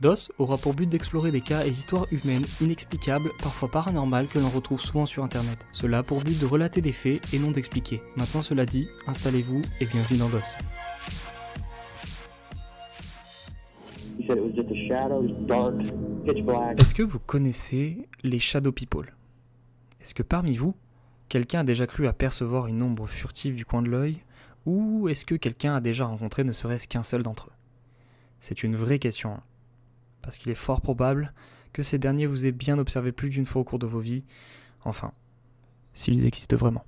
DOS aura pour but d'explorer des cas et histoires humaines inexplicables, parfois paranormales, que l'on retrouve souvent sur internet. Cela a pour but de relater des faits et non d'expliquer. Maintenant cela dit, installez-vous et bienvenue dans DOS. Est-ce que vous connaissez les Shadow People? Est-ce que parmi vous, quelqu'un a déjà cru apercevoir une ombre furtive du coin de l'œil? Ou est-ce que quelqu'un a déjà rencontré ne serait-ce qu'un seul d'entre eux? C'est une vraie question, hein, parce qu'il est fort probable que ces derniers vous aient bien observé plus d'une fois au cours de vos vies, enfin, s'ils existent vraiment.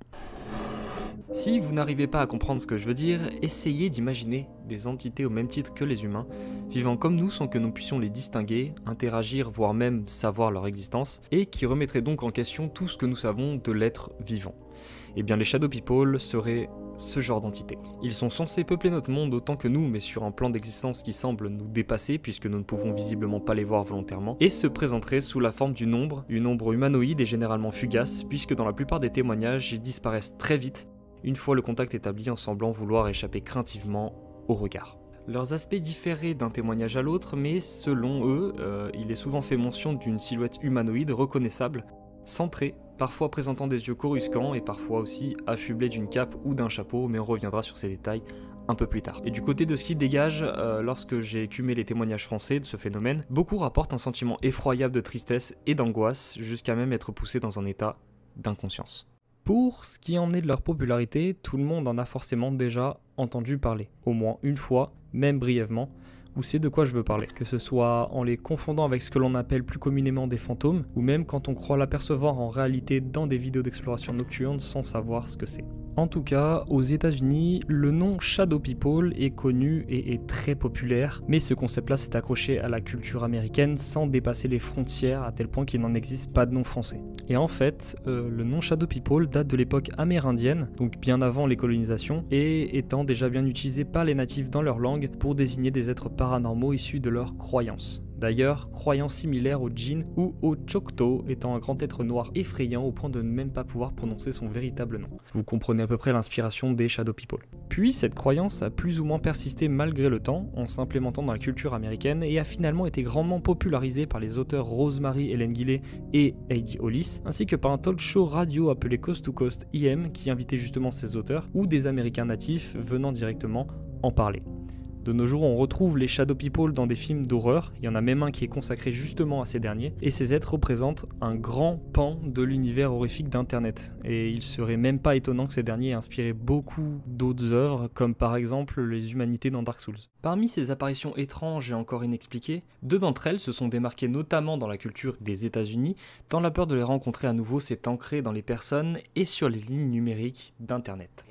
Si vous n'arrivez pas à comprendre ce que je veux dire, essayez d'imaginer des entités au même titre que les humains, vivant comme nous sans que nous puissions les distinguer, interagir, voire même savoir leur existence, et qui remettraient donc en question tout ce que nous savons de l'être vivant. Eh bien les Shadow People seraient ce genre d'entités. Ils sont censés peupler notre monde autant que nous, mais sur un plan d'existence qui semble nous dépasser, puisque nous ne pouvons visiblement pas les voir volontairement, et se présenteraient sous la forme d'une ombre humanoïde et généralement fugace, puisque dans la plupart des témoignages, ils disparaissent très vite, une fois le contact établi en semblant vouloir échapper craintivement au regard. Leurs aspects différaient d'un témoignage à l'autre, mais selon eux, il est souvent fait mention d'une silhouette humanoïde reconnaissable, centrée, parfois présentant des yeux coruscants et parfois aussi affublée d'une cape ou d'un chapeau, mais on reviendra sur ces détails un peu plus tard. Et du côté de ce qui dégage, lorsque j'ai écumé les témoignages français de ce phénomène, beaucoup rapportent un sentiment effroyable de tristesse et d'angoisse, jusqu'à même être poussés dans un état d'inconscience. Pour ce qui en est de leur popularité, tout le monde en a forcément déjà entendu parler, au moins une fois, même brièvement, ou c'est de quoi je veux parler, que ce soit en les confondant avec ce que l'on appelle plus communément des fantômes, ou même quand on croit l'apercevoir en réalité dans des vidéos d'exploration nocturne sans savoir ce que c'est. En tout cas, aux États-Unis, le nom Shadow People est connu et est très populaire, mais ce concept-là s'est accroché à la culture américaine sans dépasser les frontières à tel point qu'il n'en existe pas de nom français. Et en fait, le nom Shadow People date de l'époque amérindienne, donc bien avant les colonisations, et étant déjà bien utilisé par les natifs dans leur langue pour désigner des êtres paranormaux issus de leurs croyances. D'ailleurs, croyances similaires au djinn ou au Choctaw, étant un grand être noir effrayant au point de ne même pas pouvoir prononcer son véritable nom. Vous comprenez à peu près l'inspiration des Shadow People. Puis cette croyance a plus ou moins persisté malgré le temps, en s'implémentant dans la culture américaine et a finalement été grandement popularisée par les auteurs Rosemary Ellen Guiley et Heidi Hollis, ainsi que par un talk show radio appelé Coast to Coast EM qui invitait justement ces auteurs ou des Américains natifs venant directement en parler. De nos jours, on retrouve les Shadow People dans des films d'horreur, il y en a même un qui est consacré justement à ces derniers, et ces êtres représentent un grand pan de l'univers horrifique d'Internet. Et il serait même pas étonnant que ces derniers aient inspiré beaucoup d'autres œuvres, comme par exemple les humanités dans Dark Souls. Parmi ces apparitions étranges et encore inexpliquées, deux d'entre elles se sont démarquées notamment dans la culture des États-Unis, tant la peur de les rencontrer à nouveau s'est ancrée dans les personnes et sur les lignes numériques d'Internet.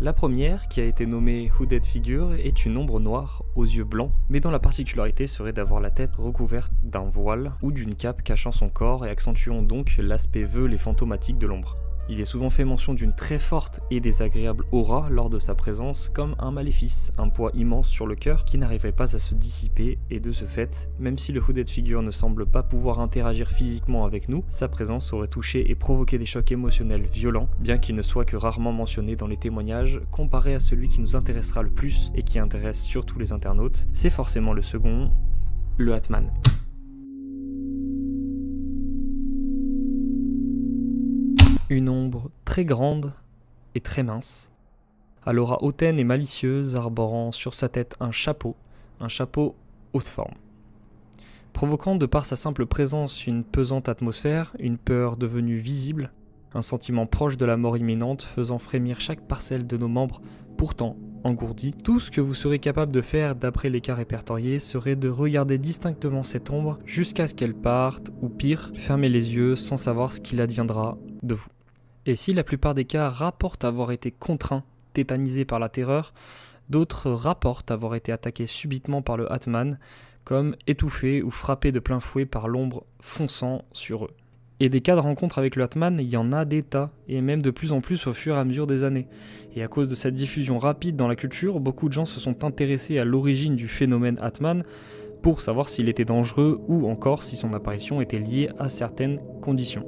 La première, qui a été nommée Hooded Figure, est une ombre noire aux yeux blancs, mais dont la particularité serait d'avoir la tête recouverte d'un voile ou d'une cape cachant son corps et accentuant donc l'aspect veule et fantomatique de l'ombre. Il est souvent fait mention d'une très forte et désagréable aura lors de sa présence, comme un maléfice, un poids immense sur le cœur qui n'arriverait pas à se dissiper, et de ce fait, même si le Hooded Figure ne semble pas pouvoir interagir physiquement avec nous, sa présence aurait touché et provoqué des chocs émotionnels violents, bien qu'il ne soit que rarement mentionné dans les témoignages, comparé à celui qui nous intéressera le plus et qui intéresse surtout les internautes, c'est forcément le second, le Hatman. Une ombre très grande et très mince, à l'aura hautaine et malicieuse, arborant sur sa tête un chapeau haute forme. Provoquant de par sa simple présence une pesante atmosphère, une peur devenue visible, un sentiment proche de la mort imminente faisant frémir chaque parcelle de nos membres, pourtant engourdis, tout ce que vous serez capable de faire d'après les cas répertoriés serait de regarder distinctement cette ombre jusqu'à ce qu'elle parte, ou pire, fermer les yeux sans savoir ce qu'il adviendra de vous. Et si la plupart des cas rapportent avoir été contraints, tétanisés par la terreur, d'autres rapportent avoir été attaqués subitement par le Hatman, comme étouffés ou frappés de plein fouet par l'ombre fonçant sur eux. Et des cas de rencontre avec le Hatman, il y en a des tas, et même de plus en plus au fur et à mesure des années. Et à cause de cette diffusion rapide dans la culture, beaucoup de gens se sont intéressés à l'origine du phénomène Hatman pour savoir s'il était dangereux ou encore si son apparition était liée à certaines conditions.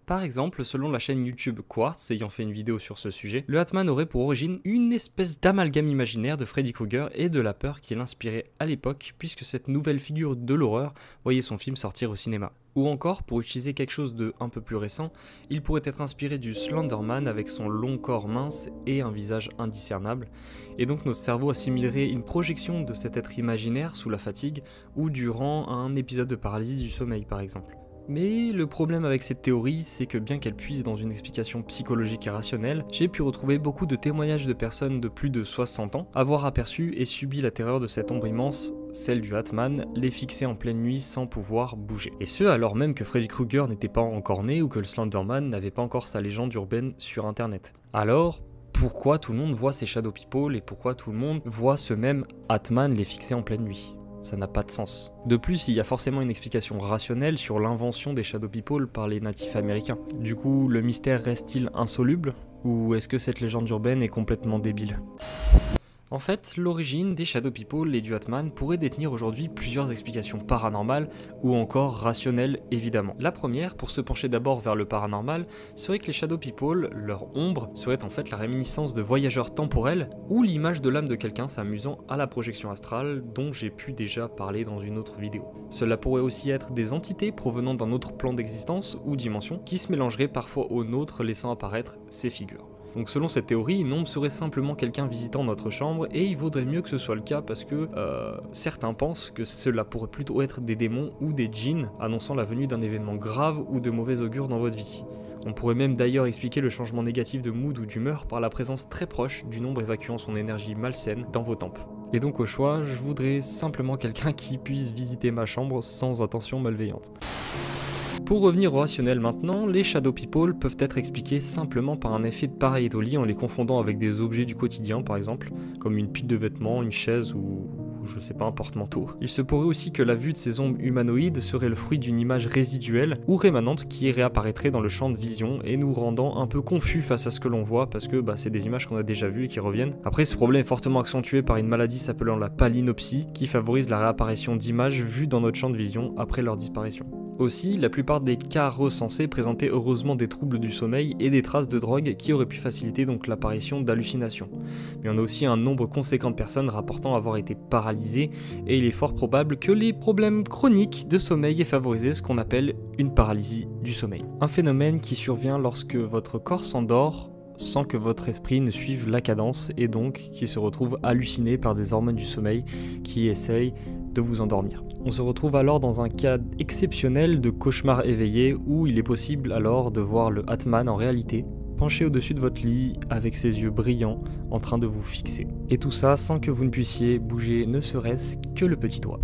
Par exemple, selon la chaîne YouTube Quartz, ayant fait une vidéo sur ce sujet, le Hatman aurait pour origine une espèce d'amalgame imaginaire de Freddy Krueger et de la peur qui l'inspirait à l'époque, puisque cette nouvelle figure de l'horreur voyait son film sortir au cinéma. Ou encore, pour utiliser quelque chose de un peu plus récent, il pourrait être inspiré du Slenderman avec son long corps mince et un visage indiscernable, et donc notre cerveau assimilerait une projection de cet être imaginaire sous la fatigue ou durant un épisode de paralysie du sommeil par exemple. Mais le problème avec cette théorie, c'est que bien qu'elle puise dans une explication psychologique et rationnelle, j'ai pu retrouver beaucoup de témoignages de personnes de plus de 60 ans avoir aperçu et subi la terreur de cette ombre immense, celle du Hatman, les fixer en pleine nuit sans pouvoir bouger. Et ce alors même que Freddy Krueger n'était pas encore né ou que le Slenderman n'avait pas encore sa légende urbaine sur internet. Alors, pourquoi tout le monde voit ces Shadow People et pourquoi tout le monde voit ce même Hatman les fixer en pleine nuit ? Ça n'a pas de sens. De plus, il y a forcément une explication rationnelle sur l'invention des Shadow People par les natifs américains. Du coup, le mystère reste-t-il insoluble ? Ou est-ce que cette légende urbaine est complètement débile ? En fait, l'origine des Shadow People et du Hatman pourrait détenir aujourd'hui plusieurs explications paranormales ou encore rationnelles évidemment. La première, pour se pencher d'abord vers le paranormal, serait que les Shadow People, leur ombre, serait en fait la réminiscence de voyageurs temporels ou l'image de l'âme de quelqu'un s'amusant à la projection astrale dont j'ai pu déjà parler dans une autre vidéo. Cela pourrait aussi être des entités provenant d'un autre plan d'existence ou dimension qui se mélangeraient parfois au nôtre laissant apparaître ces figures. Donc selon cette théorie, une ombre serait simplement quelqu'un visitant notre chambre et il vaudrait mieux que ce soit le cas parce que certains pensent que cela pourrait plutôt être des démons ou des djinns annonçant la venue d'un événement grave ou de mauvais augure dans votre vie. On pourrait même d'ailleurs expliquer le changement négatif de mood ou d'humeur par la présence très proche d'une ombre évacuant son énergie malsaine dans vos tempes. Et donc au choix, je voudrais simplement quelqu'un qui puisse visiter ma chambre sans intention malveillante. Pour revenir au rationnel maintenant, les Shadow People peuvent être expliqués simplement par un effet de pareidolie en les confondant avec des objets du quotidien par exemple, comme une pile de vêtements, une chaise ou je sais pas, un porte-manteau. Il se pourrait aussi que la vue de ces ombres humanoïdes serait le fruit d'une image résiduelle ou rémanente qui réapparaîtrait dans le champ de vision et nous rendant un peu confus face à ce que l'on voit parce que c'est des images qu'on a déjà vues et qui reviennent. Après, ce problème est fortement accentué par une maladie s'appelant la palinopsie qui favorise la réapparition d'images vues dans notre champ de vision après leur disparition. Aussi, la plupart des cas recensés présentaient heureusement des troubles du sommeil et des traces de drogue qui auraient pu faciliter donc l'apparition d'hallucinations. Mais on a aussi un nombre conséquent de personnes rapportant avoir été paralysées et il est fort probable que les problèmes chroniques de sommeil aient favorisé ce qu'on appelle une paralysie du sommeil. Un phénomène qui survient lorsque votre corps s'endort sans que votre esprit ne suive la cadence et donc qui se retrouve halluciné par des hormones du sommeil qui essayent de vous endormir. On se retrouve alors dans un cas exceptionnel de cauchemar éveillé où il est possible alors de voir le Hatman en réalité penché au-dessus de votre lit avec ses yeux brillants en train de vous fixer. Et tout ça sans que vous ne puissiez bouger ne serait-ce que le petit doigt.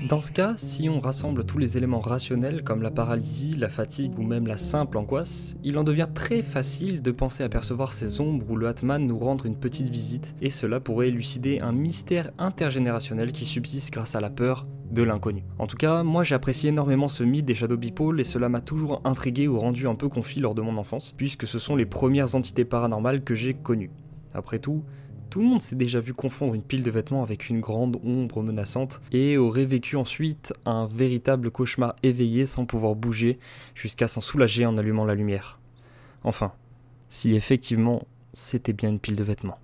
Dans ce cas, si on rassemble tous les éléments rationnels comme la paralysie, la fatigue ou même la simple angoisse, il en devient très facile de penser apercevoir ces ombres où le Hatman nous rendre une petite visite et cela pourrait élucider un mystère intergénérationnel qui subsiste grâce à la peur de l'inconnu. En tout cas, moi j'apprécie énormément ce mythe des Shadow People et cela m'a toujours intrigué ou rendu un peu confus lors de mon enfance puisque ce sont les premières entités paranormales que j'ai connues. Après tout le monde s'est déjà vu confondre une pile de vêtements avec une grande ombre menaçante et aurait vécu ensuite un véritable cauchemar éveillé sans pouvoir bouger jusqu'à s'en soulager en allumant la lumière. Enfin, si effectivement c'était bien une pile de vêtements.